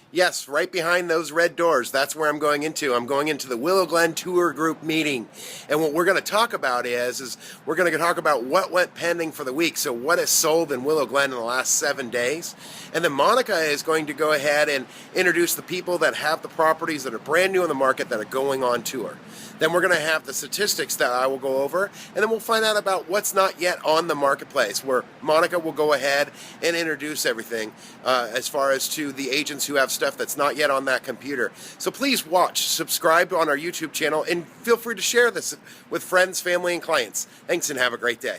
Yes, right behind those red doors. That's where I'm going into. I'm going into the Willow Glen Tour Group meeting. And what we're going to talk about is we're going to talk about what went pending for the week. So what has sold in Willow Glen in the last 7 days. And then Monica is going to go ahead and introduce the people that have the properties that are brand new in the market that are going on tour. Then we're going to have the statistics that I will go over, and then we'll find out about what's not yet on the marketplace, where Monica will go ahead and introduce everything as far as to the agents who have stuff that's not yet on that computer. So please watch, subscribe on our YouTube channel, and feel free to share this with friends, family, and clients. Thanks, and have a great day.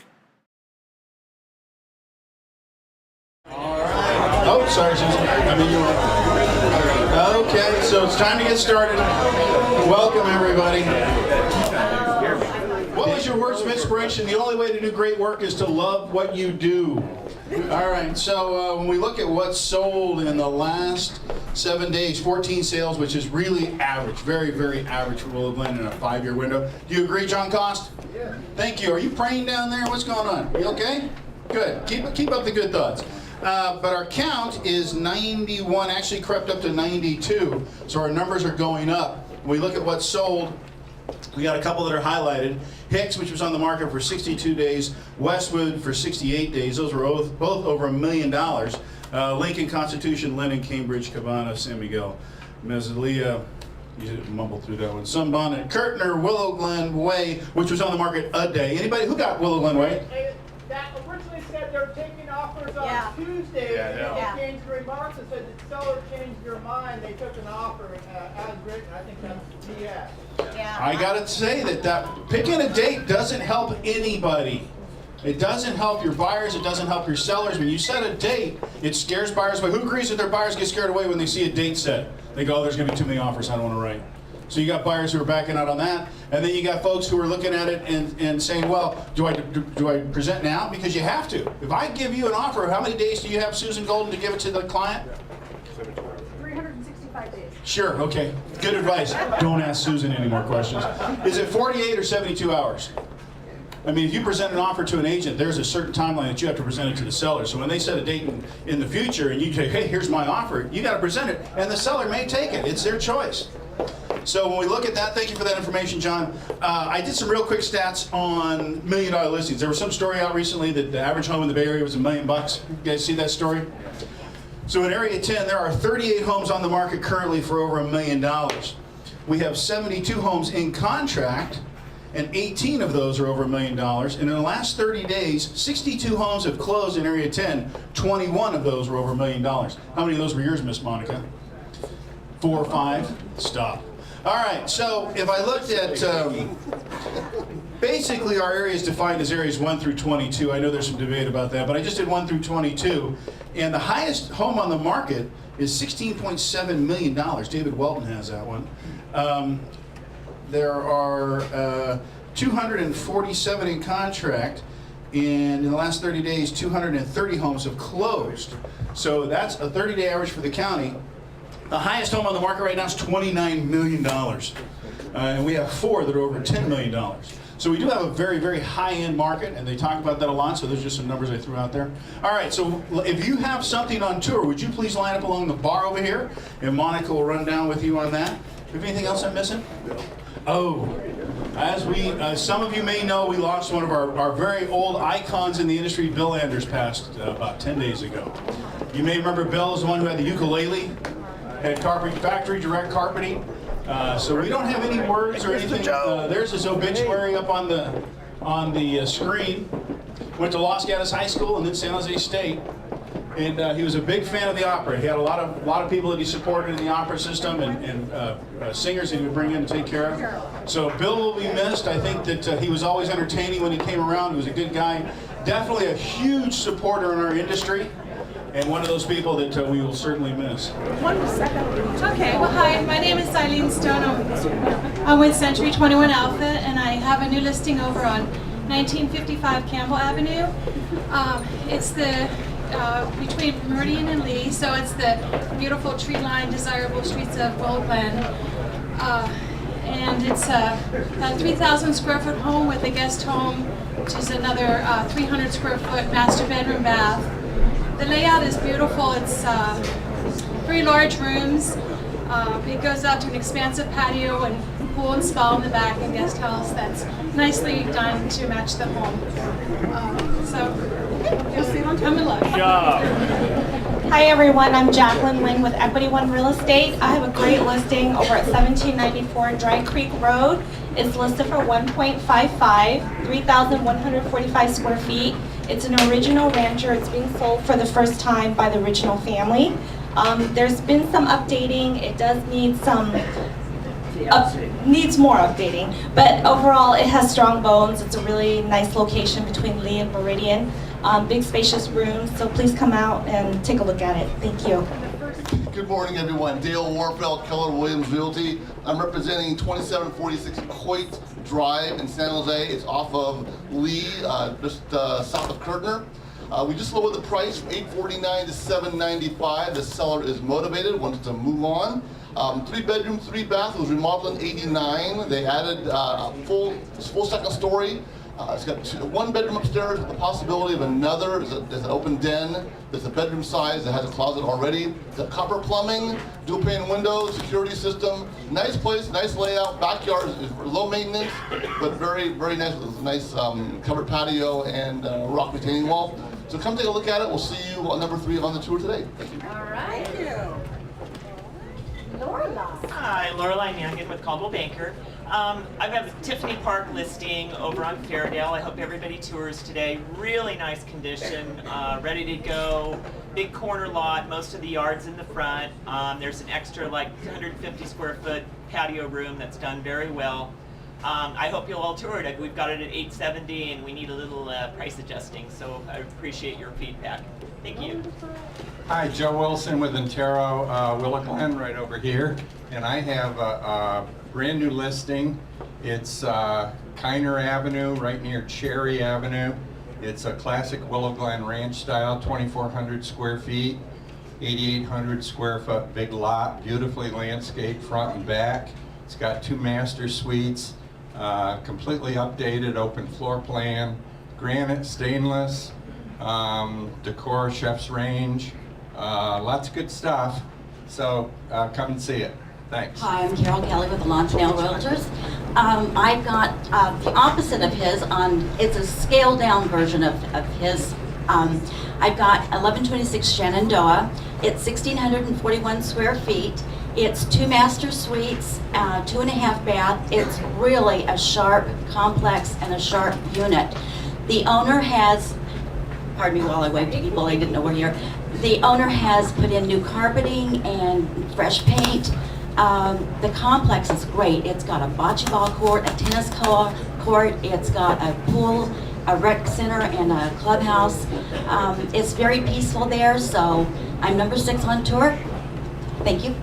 All right. Oh, sorry, Susan. I mean, you were. Okay, so it's time to get started. Welcome, everybody. What was your words of inspiration? The only way to do great work is to love what you do. All right, so when we look at what's sold in the last 7 days, 14 sales, which is really average, very, very average for Willow Glen in a 5-year window. Do you agree, John Cost? Yeah. Thank you. Are you praying down there? What's going on? You okay? Good. Keep up the good thoughts. But our count is 91, actually crept up to 92, so our numbers are going up. When we look at what's sold, we got a couple that are highlighted. Hicks, which was on the market for 62 days, Westwood for 68 days. Those were both over $1 million. Lincoln, Constitution, Lennon, Cambridge, Cabana, San Miguel, Mezzalea, you mumbled through that one, Sunbonnet, Kirtner, Willow Glen Way, which was on the market a day. Anybody who got Willow Glen Way? That originally said they were taking offers on Tuesday, and then they changed the remarks and said the seller changed their mind. They took an offer as written. I think that's BS. Yeah. I gotta say that picking a date doesn't help anybody. It doesn't help your buyers. It doesn't help your sellers. When you set a date, it scares buyers away. Who agrees that their buyers get scared away when they see a date set? They go, oh, there's gonna be too many offers. I don't want to write. So you got buyers who are backing out on that, and then you got folks who are looking at it and saying, well, do I present now? Because you have to. If I give you an offer, how many days do you have, Susan Golden, to give it to the client? 365 days. Sure, okay. Good advice. Don't ask Susan any more questions. Is it 48 or 72 hours? I mean, if you present an offer to an agent, there's a certain timeline that you have to present it to the seller. So when they set a date in the future and you say, hey, here's my offer, you got to present it, and the seller may take it. It's their choice. So when we look at that, thank you for that information, John. I did some real quick stats on $1 million listings. There was some story out recently that the average home in the Bay Area was $1 million. You guys see that story? So in Area 10, there are 38 homes on the market currently for over $1 million. We have 72 homes in contract, and 18 of those are over $1 million. And in the last 30 days, 62 homes have closed in Area 10. 21 of those were over $1 million. How many of those were yours, Miss Monica? 4 or 5? Stop. All right, so if I looked at, basically our area is defined as areas 1 through 22. I know there's some debate about that, but I just did 1 through 22. And the highest home on the market is $16.7 million. David Welton has that one. There are 247 in contract, and in the last 30 days, 230 homes have closed. So that's a 30-day average for the county. The highest home on the market right now is $29 million. And we have 4 that are over $10 million. So we do have a very, very high-end market, and they talk about that a lot, so there's just some numbers I threw out there. All right, so if you have something on tour, would you please line up along the bar over here, and Monica will run down with you on that. Have anything else I'm missing? Oh, as some of you may know, we lost one of our very old icons in the industry. Bill Anders passed about 10 days ago. You may remember Bill is the one who had the ukulele, had carpet factory direct carpeting. So we don't have any words or anything. There's his obituary up on the screen. Went to Los Gatos High School and then San Jose State. And he was a big fan of the opera. He had a lot of people that he supported in the opera system and singers that he would bring in to take care of. So Bill will be missed. I think that he was always entertaining when he came around. He was a good guy. Definitely a huge supporter in our industry. And one of those people that we will certainly miss. 1 second. Okay, well hi, my name is Eileen Stone. I'm with Century 21 Alpha, and I have a new listing over on 1955 Campbell Avenue. It's the between Meridian and Lee, so it's the beautiful tree-lined, desirable streets of Willow Glen. And it's a 3,000 square foot home with a guest home, which is another 300 square foot master bedroom bath. The layout is beautiful. It's 3 large rooms. It goes out to an expansive patio and pool and spa in the back and guest house that's nicely done to match the home. So, come and look. Hi everyone, I'm Jacqueline Lynn with Equity One Real Estate. I have a great listing over at 1794 Dry Creek Road. It's listed for 1.55, 3,145 square feet. It's an original rancher. It's being sold for the first time by the original family. There's been some updating. It does need needs more updating, but overall it has strong bones. It's a really nice location between Lee and Meridian. Big spacious rooms, so please come out and take a look at it. Thank you. Good morning, everyone. Dale Warfeld, Keller Williams Realty. I'm representing 2746 Coit Drive in San Jose. It's off of Lee, just south of Kirtner. We just lowered the price from $849 to $795. The seller is motivated, wants to move on. 3 bedroom, 3 bath. It was remodeled in '89. They added a full second story. It's got 1 bedroom upstairs with the possibility of another. There's an open den. There's a bedroom size that has a closet already. It's got copper plumbing, dual pane windows, security system. Nice place, nice layout. Backyard is low maintenance, but very, very nice with a nice covered patio and rock retaining wall. So come take a look at it. We'll see you on number 3 on the tour today. Thank you. All right. Thank you. Lorelai. Hi, Lorelai Mangan with Caldwell Banker. I have a Tiffany Park listing over on Fairdale. I hope everybody tours today. Really nice condition, ready to go. Big corner lot, most of the yards in the front. There's an extra like 150 square foot patio room that's done very well. I hope you'll all tour it. We've got it at $870 and we need a little price adjusting, so I appreciate your feedback. Thank you. Hi, Joe Wilson with Intero, Willow Glen right over here. And I have a brand new listing. It's Kiner Avenue, right near Cherry Avenue. It's a classic Willow Glen ranch style, 2,400 square feet, 8,800 square foot big lot, beautifully landscaped front and back. It's got 2 master suites, completely updated, open floor plan, granite, stainless, decor, chef's range, lots of good stuff. So come and see it. Thanks. Hi, I'm Carol Kelly with the Lonsdale Realtors. I've got the opposite of his it's a scaled down version of his. I've got 1126 Shenandoah. It's 1,641 square feet. It's 2 master suites, 2.5 bath. It's really a sharp complex and a sharp unit. The owner has, pardon me while I wave to people, I didn't know we're here. The owner has put in new carpeting and fresh paint. The complex is great. It's got a bocce ball court, a tennis court. It's got a pool, a rec center, and a clubhouse. It's very peaceful there, so I'm number 6 on tour. Thank you.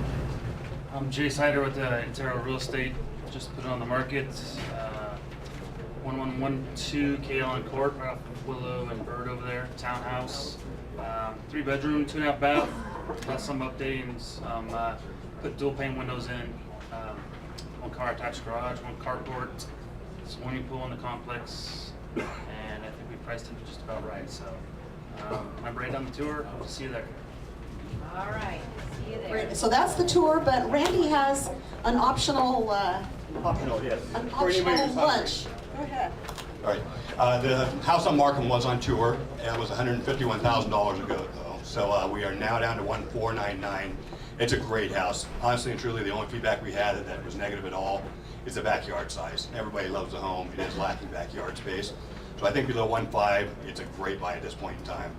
I'm Jay Sider with Intero Real Estate. Just put it on the market. 1112 KLN Court, right off of Willow and Bird over there. Townhouse, 3 bedroom, 2.5 bath. Got some updating. Put dual pane windows in. 1 car attached garage, 1 carport, swimming pool in the complex, and I think we priced it just about right. So I'm ready on the tour. Hope to see you there. All right. See you there. So that's the tour, but Randy has an optional yes. an optional lunch. Go ahead. All right. The house on Markham was on tour, and it was $151,000 ago, though. So we are now down to 1,499. It's a great house. Honestly and truly, the only feedback we had that was negative at all is the backyard size. Everybody loves the home. It is lacking backyard space. So I think below 1.5, it's a great buy at this point in time.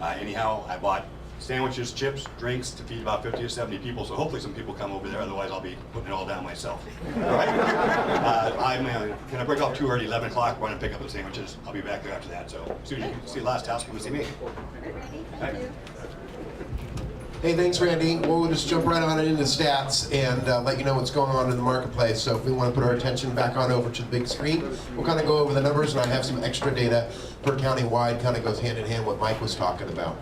Anyhow, I bought sandwiches, chips, drinks to feed about 50 to 70 people. So hopefully some people come over there. Otherwise, I'll be putting it all down myself. All right? I'm going to break off tour at 11 o'clock. We're going to pick up the sandwiches. I'll be back there after that. So as soon as you see the last house, come and see me. Thank you. Hey, thanks, Randy. Well, we'll just jump right on into stats and let you know what's going on in the marketplace. So if we want to put our attention back on over to the big screen, we'll kind of go over the numbers, and I have some extra data per county-wide, kind of goes hand in hand what Mike was talking about.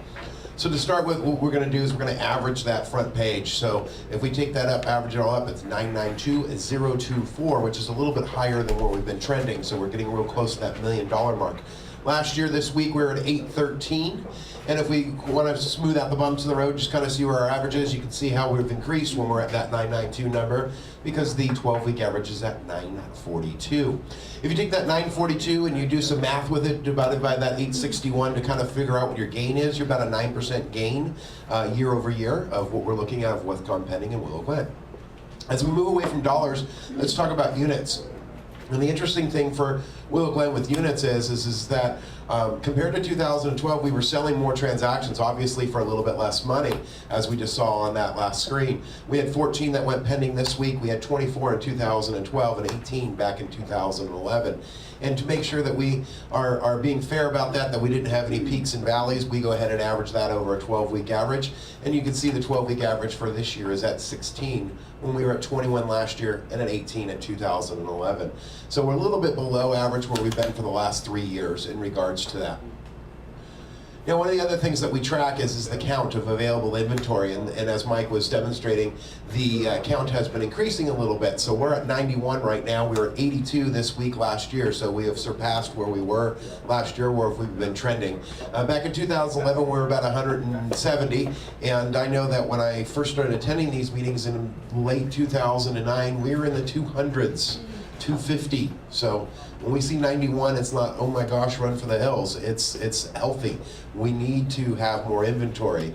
So to start with, what we're going to do is we're going to average that front page. So if we take that up, average it all up, it's 992,024, which is a little bit higher than where we've been trending. So we're getting real close to that $1 million mark. Last year, this week, we were at 813. And if we want to smooth out the bumps in the road, just kind of see where our average is, you can see how we've increased when we're at that 992 number, because the 12-week average is at 942. If you take that 942 and you do some math with it, divided by that 861 to kind of figure out what your gain is, you're about a 9% gain year over year of what we're looking at of Westcon pending in Willow Glen. As we move away from dollars, let's talk about units. And the interesting thing for Willow Glen with units is that compared to 2012, we were selling more transactions, obviously for a little bit less money, as we just saw on that last screen. We had 14 that went pending this week. We had 24 in 2012 and 18 back in 2011. And to make sure that we are being fair about that we didn't have any peaks and valleys, we go ahead and average that over a 12-week average. And you can see the 12-week average for this year is at 16, when we were at 21 last year and at 18 in 2011. So we're a little bit below average where we've been for the last 3 years in regards to that. Now, one of the other things that we track is the count of available inventory, and as Mike was demonstrating, the count has been increasing a little bit. So we're at 91 right now. We were at 82 this week last year, so we have surpassed where we were last year, where we've been trending. Back in 2011, we were about 170, and I know that when I first started attending these meetings in late 2009, we were in the 200s. 250. So when we see 91, it's not, oh my gosh, run for the hills. It's healthy. We need to have more inventory.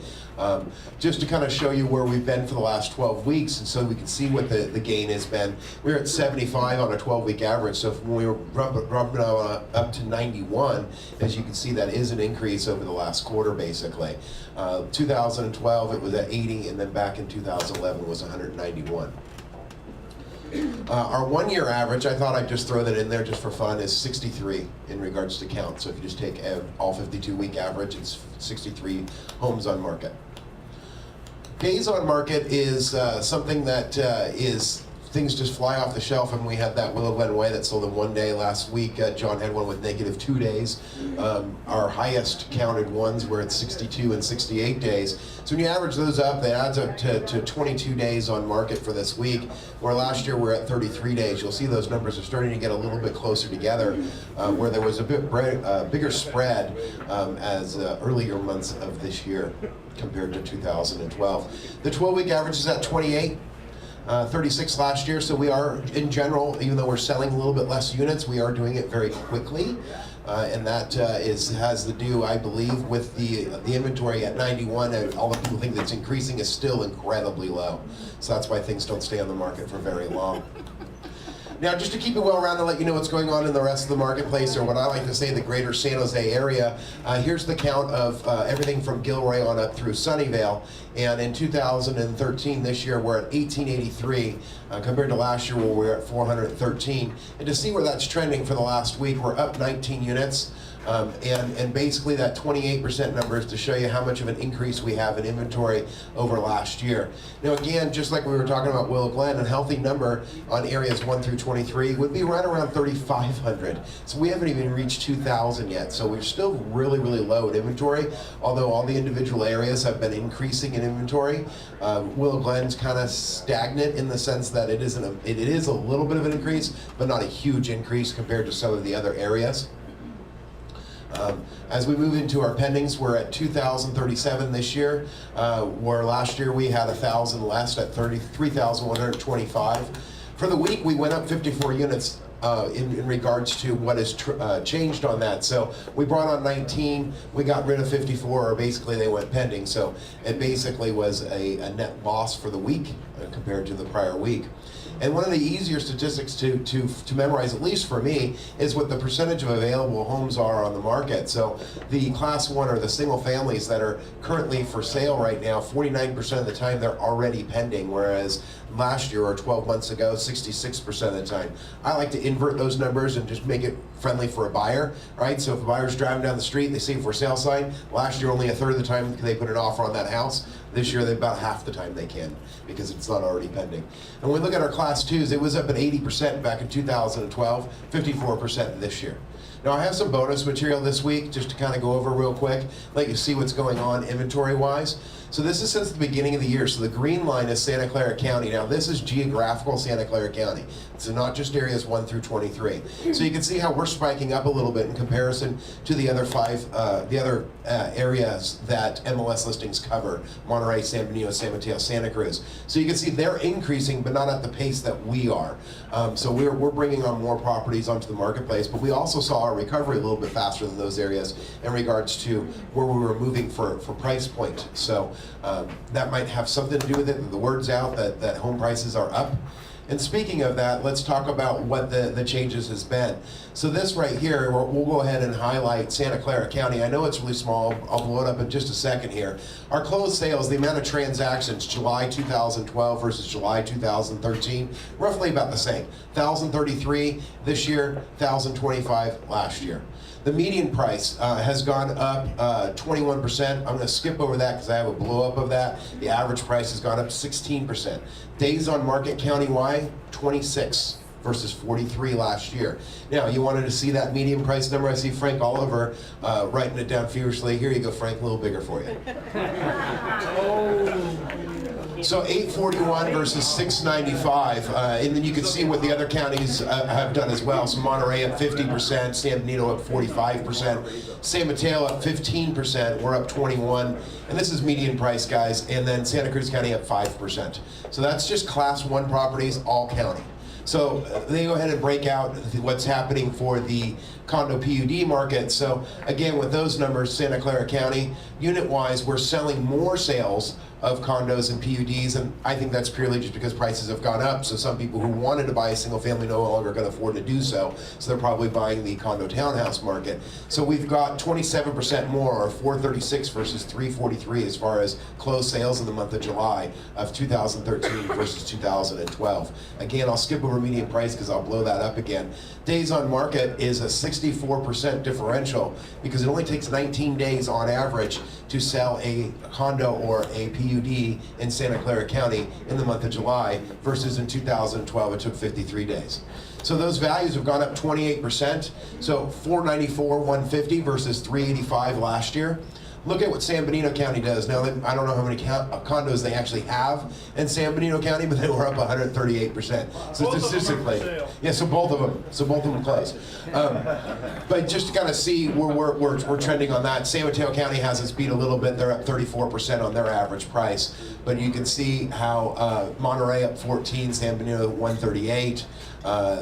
Just to kind of show you where we've been for the last 12 weeks, and so we can see what the gain has been. We're at 75 on a 12-week average, so when we were rubbing up to 91, as you can see, that is an increase over the last quarter, basically. 2012, it was at 80, and then back in 2011 was 191. Our 1 year average, I thought I'd just throw that in there just for fun, is 63 in regards to count. So if you just take all 52-week average, it's 63 homes on market. Days on market is something that things just fly off the shelf, and we had that Willow Glen Way that sold in 1 day last week. John had one with -2 days. Our highest counted ones were at 62 and 68 days. So when you average those up, that adds up to 22 days on market for this week, where last year we're at 33 days. You'll see those numbers are starting to get a little bit closer together, where there was a bit bigger spread as earlier months of this year compared to 2012. The 12-week average is at 28. 36 last year, so we are, in general, even though we're selling a little bit less units, we are doing it very quickly, and that has to do, I believe, with the inventory at 91, and all the people think that's increasing is still incredibly low. So that's why things don't stay on the market for very long. Now, just to keep it well-rounded, let you know what's going on in the rest of the marketplace, or what I like to say, the greater San Jose area. Here's the count of everything from Gilroy on up through Sunnyvale. And in 2013, this year, we're at 1883, compared to last year where we were at 413. And to see where that's trending for the last week, we're up 19 units. And basically that 28% number is to show you how much of an increase we have in inventory over last year. Now again, just like we were talking about Willow Glen, a healthy number on areas 1 through 23 would be right around 3,500. So we haven't even reached 2,000 yet. So we're still really, really low in inventory, although all the individual areas have been increasing in inventory. Willow Glen's kind of stagnant in the sense that it is a little bit of an increase, but not a huge increase compared to some of the other areas. As we move into our pendings, we're at 2,037 this year, where last year we had 1,000 less at 3,125. For the week, we went up 54 units in regards to what has changed on that. So we brought on 19, we got rid of 54, or basically they went pending. So it basically was a net loss for the week compared to the prior week. And one of the easier statistics to memorize, at least for me, is what the percentage of available homes are on the market. So the class 1 or the single families that are currently for sale right now, 49% of the time they're already pending, whereas last year or 12 months ago, 66% of the time. I like to invert those numbers and just make it friendly for a buyer, right? So if a buyer's driving down the street, they see a for sale sign. Last year, only a third of the time they put an offer on that house. This year, about half the time they can, because it's not already pending. And when we look at our class 2s, it was up at 80% back in 2012, 54% this year. Now I have some bonus material this week just to kind of go over real quick, let you see what's going on inventory-wise. So this is since the beginning of the year. So the green line is Santa Clara County. Now this is geographical Santa Clara County. So not just areas 1 through 23. So you can see how we're spiking up a little bit in comparison to the other areas that MLS listings cover: Monterey, San Benito, San Mateo, Santa Cruz. So you can see they're increasing, but not at the pace that we are. So we're bringing on more properties onto the marketplace, but we also saw our recovery a little bit faster than those areas in regards to where we were moving for price point. So that might have something to do with it. The word's out that home prices are up. And speaking of that, let's talk about what the changes has been. So this right here, we'll go ahead and highlight Santa Clara County. I know it's really small. I'll blow it up in just a second here. Our closed sales, the amount of transactions, July 2012 versus July 2013, roughly about the same. 1,033 this year, 1,025 last year. The median price has gone up 21%. I'm going to skip over that because I have a blow up of that. The average price has gone up 16%. Days on market countywide, 26 versus 43 last year. Now, you wanted to see that median price number. I see Frank Oliver writing it down feverishly. Here you go, Frank, a little bigger for you. So 841 versus 695, and then you can see what the other counties have done as well. So Monterey up 50%, San Benito up 45%, San Mateo up 15%, we're up 21, and this is median price, guys, and then Santa Cruz County up 5%. So that's just class 1 properties, all county. So they go ahead and break out what's happening for the condo PUD market. So again, with those numbers, Santa Clara County, unit-wise, we're selling more sales of condos and PUDs, and I think that's purely just because prices have gone up. So some people who wanted to buy a single family no longer going to afford to do so. So they're probably buying the condo townhouse market. So we've got 27% more, or 436 versus 343 as far as closed sales in the month of July of 2013 versus 2012. Again, I'll skip over median price because I'll blow that up again. Days on market is a 64% differential because it only takes 19 days on average to sell a condo or a PUD in Santa Clara County in the month of July versus in 2012 it took 53 days. So those values have gone up 28%. So 494, 150 versus 385 last year. Look at what San Benito County does. Now, I don't know how many condos they actually have in San Benito County, but they were up 138%. So statistically, yeah, so both of them close. But just to kind of see where we're trending on that, San Mateo County has us beat a little bit. They're up 34% on their average price. But you can see how Monterey up 14, San Benito 138.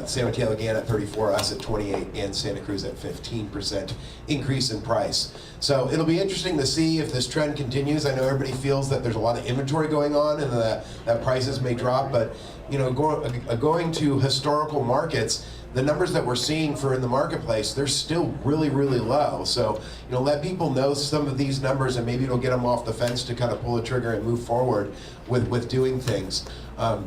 San Mateo again at 34, us at 28, and Santa Cruz at 15% increase in price. So it'll be interesting to see if this trend continues. I know everybody feels that there's a lot of inventory going on and that prices may drop, but you know, going to historical markets, the numbers that we're seeing for in the marketplace, they're still really, really low. So, you know, let people know some of these numbers and maybe it'll get them off the fence to kind of pull the trigger and move forward with doing things. I'll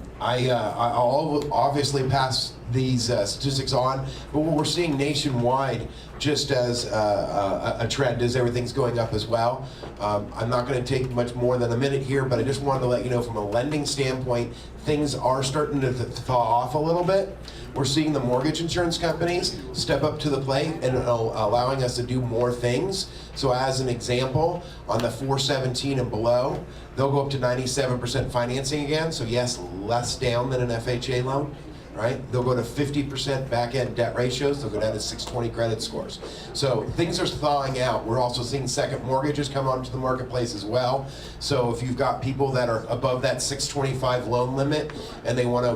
obviously pass these statistics on, but what we're seeing nationwide, just as a trend, is everything's going up as well. I'm not going to take much more than a minute here, but I just wanted to let you know from a lending standpoint, things are starting to thaw off a little bit. We're seeing the mortgage insurance companies step up to the plate and allowing us to do more things. So as an example, on the 417 and below, they'll go up to 97% financing again. So yes, less down than an FHA loan. Right? They'll go to 50% back-end debt ratios. They'll go down to 620 credit scores. So things are thawing out. We're also seeing second mortgages come onto the marketplace as well. So if you've got people that are above that 625 loan limit and they want to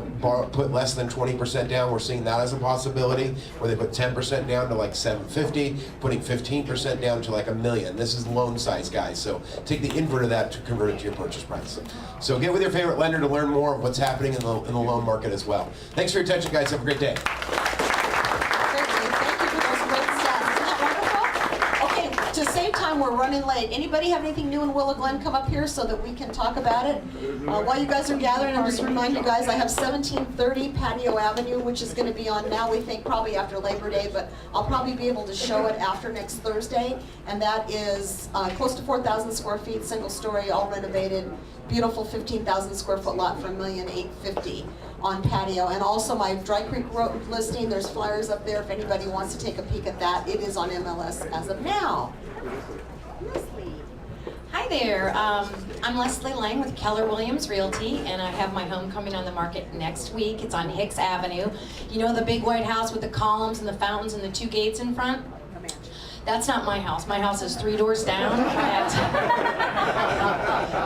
put less than 20% down, we're seeing that as a possibility, where they put 10% down to like 750, putting 15% down to like $1 million. This is loan size, guys. So take the invert of that to convert it to your purchase price. So get with your favorite lender to learn more of what's happening in the loan market as well. Thanks for your attention, guys. Have a great day. Thank you for those great stats. Isn't that wonderful? Okay, to save time, we're running late. Anybody have anything new in Willow Glen come up here so that we can talk about it? While you guys are gathering, I'll just remind you guys, I have 1730 Patio Avenue, which is going to be on now, we think probably after Labor Day, but I'll probably be able to show it after next Thursday. And that is close to 4,000 square feet, single story, all renovated. Beautiful 15,000 square foot lot for $1,850,000 on patio. And also my Dry Creek Road listing, there's flyers up there if anybody wants to take a peek at that. It is on MLS as of now. Leslie. Hi Hi there. I'm Leslie Lang with Keller Williams Realty, and I have my home coming on the market next week. It's on Hicks Avenue. You know the big white house with the columns and the fountains and the 2 gates in front? That's not my house. My house is 3 doors down at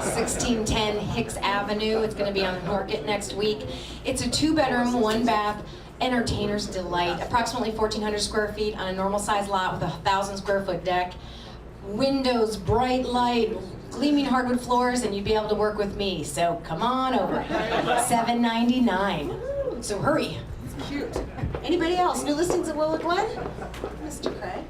1610 Hicks Avenue. It's going to be on the market next week. It's a 2-bedroom, 1-bath, entertainer's delight. Approximately 1,400 square feet on a normal size lot with a 1,000 square foot deck. Windows, bright light, gleaming hardwood floors, and you'd be able to work with me. So come on over. $7.99. So hurry. Cute. Anybody else? New listings at Willow Glen? Mr. Craig.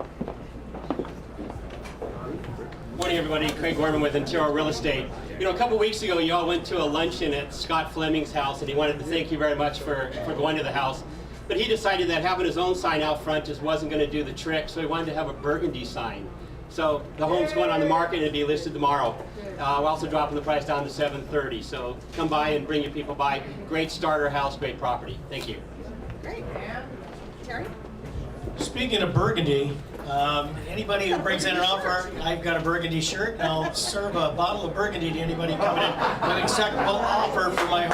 Morning, everybody. Craig Gorman with Antero Real Estate. You know, a couple weeks ago, you all went to a luncheon at Scott Fleming's house, and he wanted to thank you very much for going to the house. But he decided that having his own sign out front just wasn't going to do the trick, so he wanted to have a burgundy sign. So the home's going on the market and it'll be listed tomorrow. We're also dropping the price down to $730. So come by and bring your people by. Great starter house, great property. Thank you. Great. Terry? Speaking of burgundy, anybody who brings in an offer, I've got a burgundy shirt, and I'll serve a bottle of burgundy to anybody coming in with an acceptable offer for my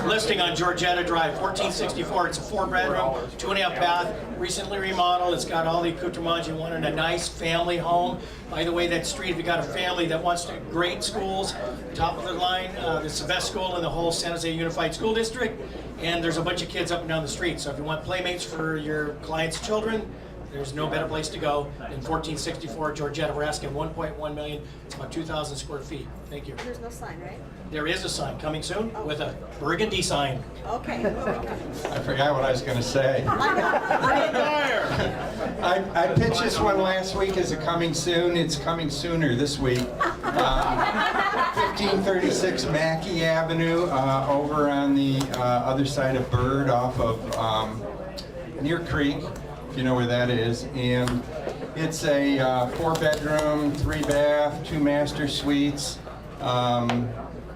listing on Georgetta Drive, 1464. It's a 4-bedroom, 2.5 bath, recently remodeled. It's got all the accoutrements you want in a nice family home. By the way, that street, if you got a family that wants to great schools, top of the line, it's the best school in the whole San Jose Unified School District, and there's a bunch of kids up and down the street. So if you want playmates for your clients' children, there's no better place to go than 1464 Georgetta. We're asking $1.1 million. It's about 2,000 square feet. Thank you. There's no sign, right? There is a sign coming soon with a burgundy sign. Okay. I forgot what I was going to say. I pitched this one last week as a coming soon. It's coming sooner this week. 1536 Mackey Avenue over on the other side of Bird off of near Creek. You know where that is, and it's a 4-bedroom, 3-bath, 2 master suites,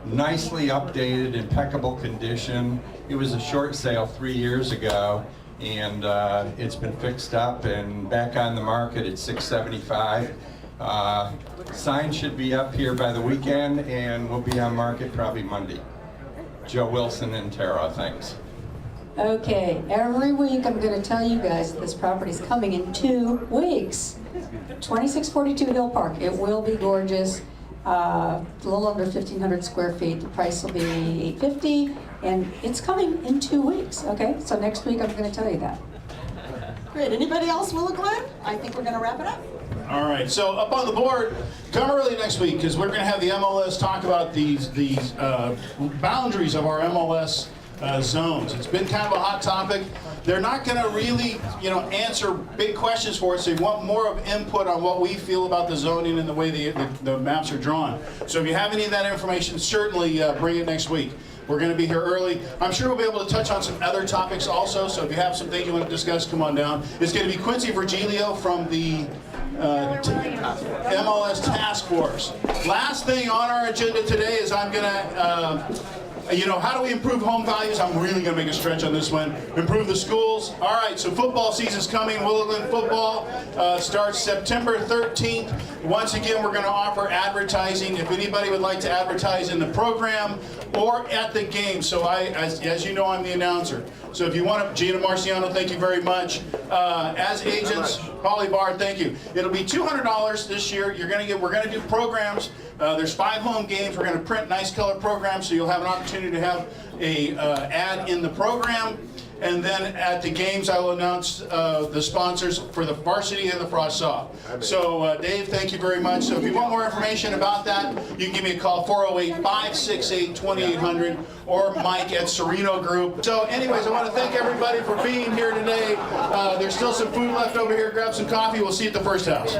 nicely updated, impeccable condition. It was a short sale 3 years ago, and it's been fixed up and back on the market at $675. Sign should be up here by the weekend, and we'll be on market probably Monday. Joe Wilson and Tara, thanks. Okay, every week I'm going to tell you guys that this property is coming in 2 weeks. 2642 Hill Park. It will be gorgeous. A little under 1,500 square feet. The price will be $850, and it's coming in 2 weeks. Okay, so next week I'm going to tell you that. Great. Anybody else, Willow Glen? I think we're going to wrap it up. All right, so up on the board, come early next week because we're going to have the MLS talk about these boundaries of our MLS zones. It's been kind of a hot topic. They're not going to really, answer big questions for us. They want more of input on what we feel about the zoning and the way the maps are drawn. So if you have any of that information, certainly bring it next week. We're going to be here early. I'm sure we'll be able to touch on some other topics also. So if you have some things you want to discuss, come on down. It's going to be Quincy Virgilio from the MLS Task Force. Last thing on our agenda today is I'm going to how do we improve home values? I'm really going to make a stretch on this one. Improve the schools. All right, so football season's coming. Willow Glen football starts September 13th. Once again, we're going to offer advertising. If anybody would like to advertise in the program or at the game. So as you know, I'm the announcer. So if you want to, Gina Marciano, thank you very much. As agents, Holly Bard, thank you. It'll be $200 this year. We're going to do programs. There's 5 home games. We're going to print nice color programs, so you'll have an opportunity to have a ad in the program. And then at the games, I will announce the sponsors for the varsity and the frost soft. So Dave, thank you very much. So if you want more information about that, you can give me a call, 408-568-2800, or Mike at Sereno Group. So anyways, I want to thank everybody for being here today. There's still some food left over here. Grab some coffee. We'll see you at the first house.